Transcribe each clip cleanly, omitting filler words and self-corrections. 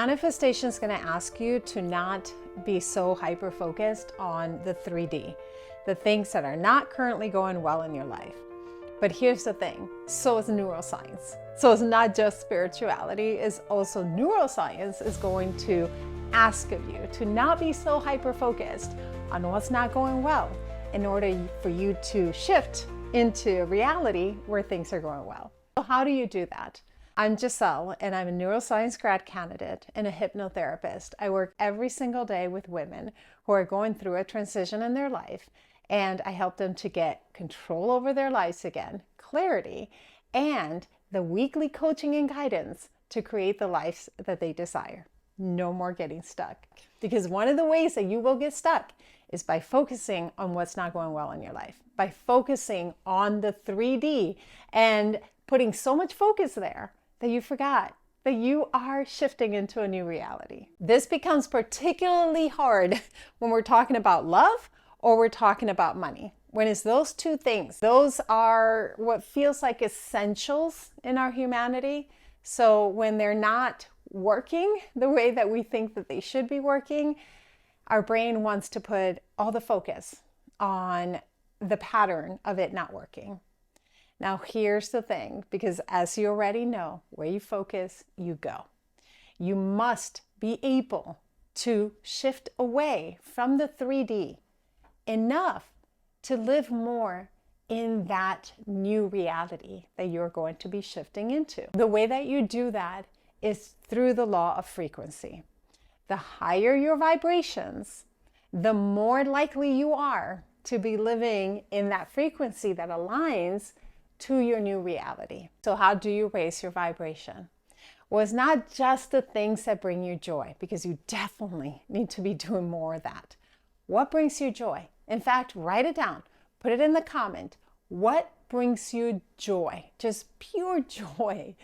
Manifestation is going to ask you to not be so hyper-focused on the 3D, the things that are not currently going well in your life. But here's the thing, so is neuroscience. So it's not just spirituality, it's also neuroscience is going to ask of you to not be so hyper-focused on what's not going well in order for you to shift into a reality where things are going well. So how do you do that? I'm Giselle, and I'm a neuroscience grad candidate and a hypnotherapist. I work every single day with women who are going through a transition in their life, and I help them to get control over their lives again, clarity, and the weekly coaching and guidance to create the lives that they desire. No more getting stuck. Because one of the ways that you will get stuck is by focusing on what's not going well in your life, by focusing on the 3D and putting so much focus there that you forgot that you are shifting into a new reality. This becomes particularly hard when we're talking about love or we're talking about money. When it's those two things, those are what feels like essentials in our humanity. So when they're not working the way that we think that they should be working, our brain wants to put all the focus on the pattern of it not working. Now, here's the thing, because as you already know, where you focus, you go. You must be able to shift away from the 3D enough to live more in that new reality that you're going to be shifting into. The way that you do that is through the law of frequency. The higher your vibrations, the more likely you are to be living in that frequency that aligns to your new reality. So how do you raise your vibration? Well, it's not just the things that bring you joy, because you definitely need to be doing more of that. What brings you joy? In fact, write it down. Put it in the comment. What brings you joy? Just pure joy.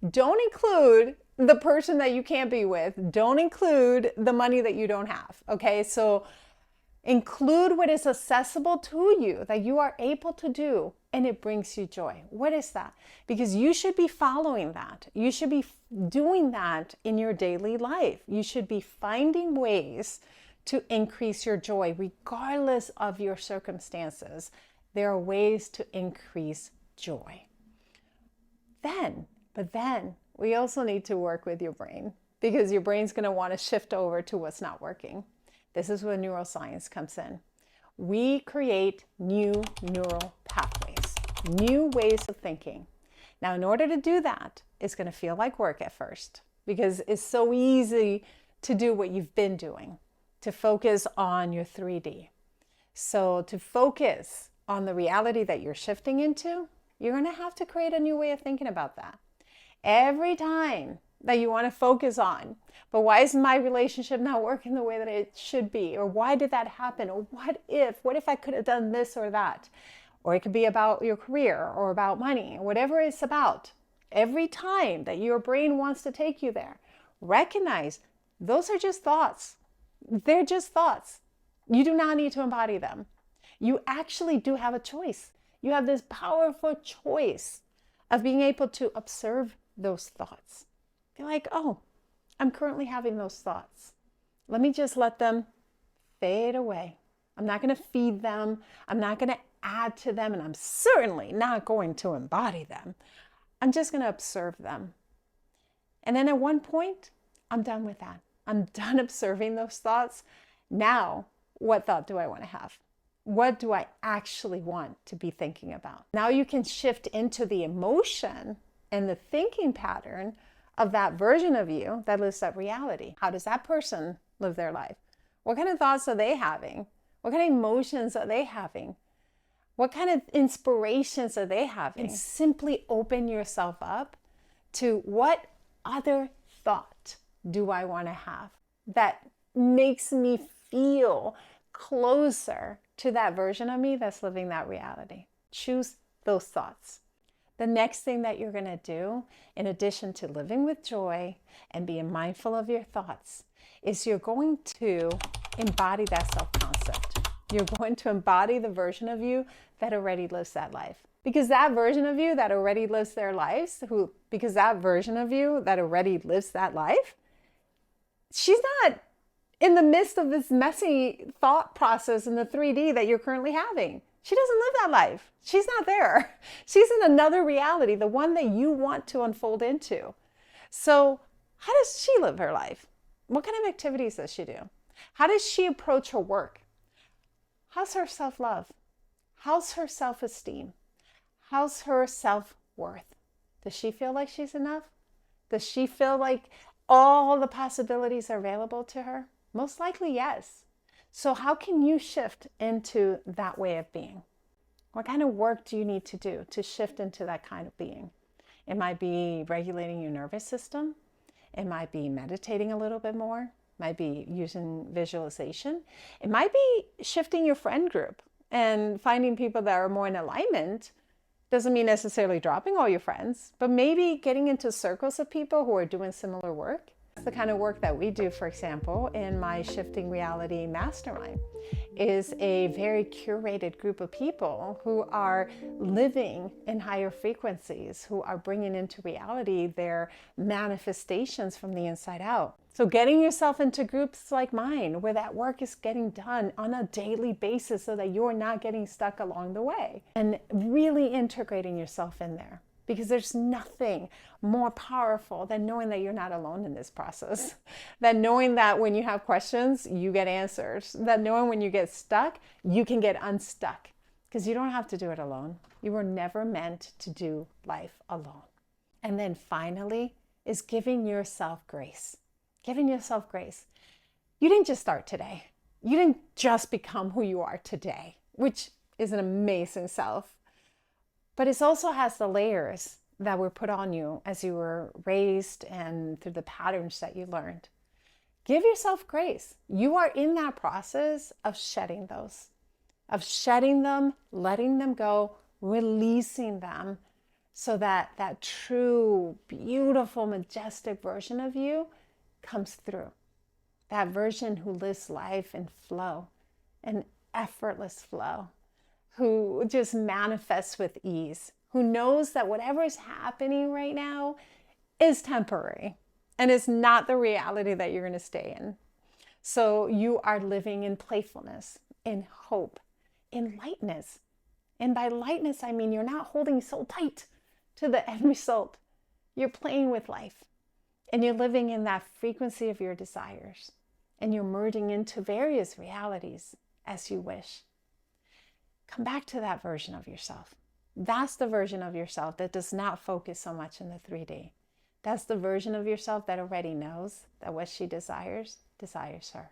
Don't include the person that you can't be with. Don't include the money that you don't have. Okay, so include what is accessible to you that you are able to do and it brings you joy. What is that? Because you should be following that. You should be doing that in your daily life. You should be finding ways to increase your joy regardless of your circumstances. There are ways to increase joy. But then we also need to work with your brain, because your brain's going to want to shift over to what's not working. This is where neuroscience comes in. We create new neural pathways, new ways of thinking. Now, in order to do that, it's going to feel like work at first, because it's so easy to do what you've been doing, to focus on your 3D. So to focus on the reality that you're shifting into, you're going to have to create a new way of thinking about that. Every time that you want to focus on, but why is my relationship not working the way that it should be? Or why did that happen? Or what if I could have done this or that? Or it could be about your career or about money, whatever it's about. Every time that your brain wants to take you there, recognize those are just thoughts. They're just thoughts. You do not need to embody them. You actually do have a choice. You have this powerful choice of being able to observe those thoughts. Be like, oh, I'm currently having those thoughts. Let me just let them fade away. I'm not going to feed them. I'm not going to add to them. And I'm certainly not going to embody them. I'm just going to observe them. And then at one point, I'm done with that. I'm done observing those thoughts. Now, what thought do I want to have? What do I actually want to be thinking about? Now you can shift into the emotion and the thinking pattern of that version of you that lives that reality. How does that person live their life? What kind of thoughts are they having? What kind of emotions are they having? What kind of inspirations are they having? And simply open yourself up to what other thought do I want to have that makes me feel closer to that version of me that's living that reality. Choose those thoughts. The next thing that you're going to do, in addition to living with joy and being mindful of your thoughts, is you're going to embody that self-concept. You're going to embody the version of you that already lives that life. Because that version of you that already lives their lives, because that version of you that already lives that life in the midst of this messy thought process in the 3D that you're currently having. She doesn't live that life. She's not there. She's in another reality, the one that you want to unfold into. So how does she live her life? What kind of activities does she do? How does she approach her work? How's her self-love? How's her self-esteem? How's her self-worth? Does she feel like she's enough? Does she feel like all the possibilities are available to her? Most likely, yes. So how can you shift into that way of being? What kind of work do you need to do to shift into that kind of being? It might be regulating your nervous system. It might be meditating a little bit more. It might be using visualization. It might be shifting your friend group and finding people that are more in alignment. Doesn't mean necessarily dropping all your friends, but maybe getting into circles of people who are doing similar work. That's the kind of work that we do, for example, in my Shifting Reality Mastermind, is a very curated group of people who are living in higher frequencies, who are bringing into reality their manifestations from the inside out. So getting yourself into groups like mine, where that work is getting done on a daily basis so that you're not getting stuck along the way, and really integrating yourself in there. Because there's nothing more powerful than knowing that you're not alone in this process. Than knowing that when you have questions, you get answers. That knowing when you get stuck, you can get unstuck. Because you don't have to do it alone. You were never meant to do life alone. And then finally is giving yourself grace. Giving yourself grace. You didn't just start today. You didn't just become who you are today, which is an amazing self. But it also has the layers that were put on you as you were raised and through the patterns that you learned. Give yourself grace. You are in that process of shedding those, of shedding them, letting them go, releasing them, so that that true, beautiful, majestic version of you comes through. That version who lives life in flow, an effortless flow, who just manifests with ease, who knows that whatever is happening right now is temporary and is not the reality that you're going to stay in. So you are living in playfulness, in hope, in lightness. And by lightness, I mean you're not holding so tight to the end result. You're playing with life, and you're living in that frequency of your desires, and you're merging into various realities as you wish. Come back to that version of yourself. That's the version of yourself that does not focus so much in the 3D. That's the version of yourself that already knows that what she desires, desires her.